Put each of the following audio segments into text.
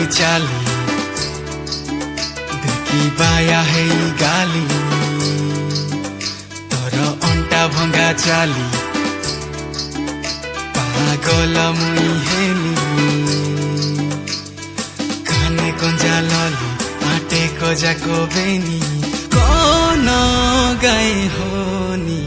चाली देखी बाया है गाली तोर अंटा भंगा चाली पागल मुई हेली काने कंजा लली आटे कजा को बेनी कौन गाय होनी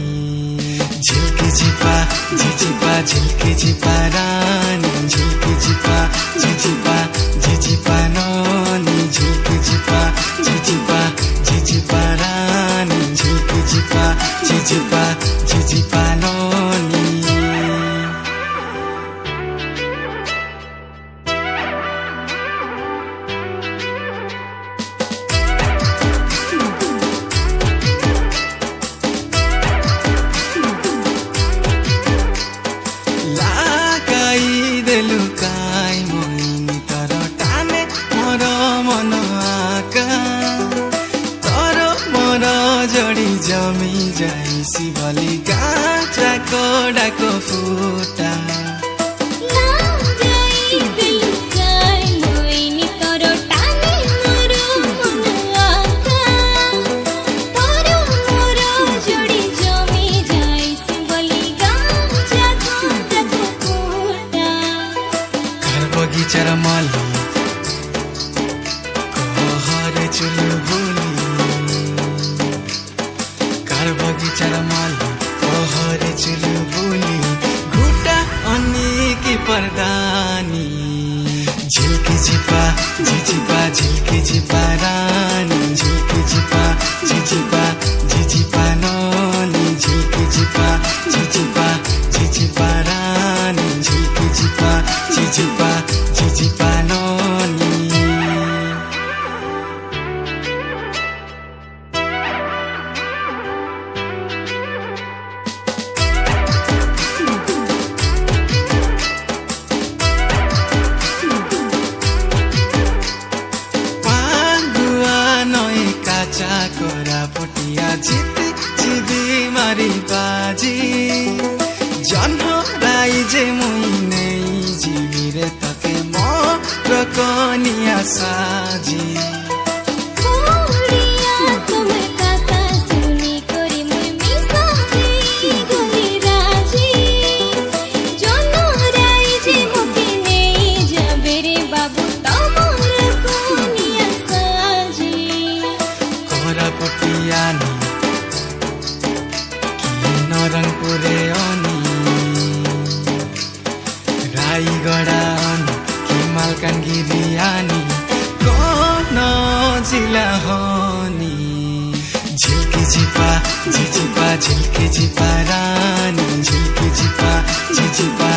झिलकी झिपा झिझिपा झिलकी झिपा रानी झिलकी झिपा झिझिपा झिझिपा नोनी झिलकी झिपा झिझिपा झिझिपा रानी झिलकी झिपा झिझिपा झिझिपा नोनी लुकाई मोइनी तर टाने मोर मन आका तर मोर जड़ी जमी जाई शिवली गाचा कोडाको फुटा बगीचार माली कहरे चुलबुली कार बगीचार माली कहरे चुलबुली घुटा अनेकी परदानी झिलकी झिपा झिझिपा झिलकी झिपा रानी झिलकी झिपा झिझिपा झिझिपा नोनी झिलकी झिपा झिझिपा झिझिपा रानी झिलकी झिपा झिझिपा झिझिपा नोनी पांगुआ नई काचा कोरा पटिया जीती जीवी मारी बाजी जन्हराई जे मुई नहीं जीवी रे तके मोर कनिया साजी पटियानी कि नरंगपुरे अनि रायगढ़ा अनि कि मालकानगिरी आनी कौन जिला होनी झिलकी झिपा झिझिपा झिलकी झिपा रानी झिलकी झिपा झिझिपा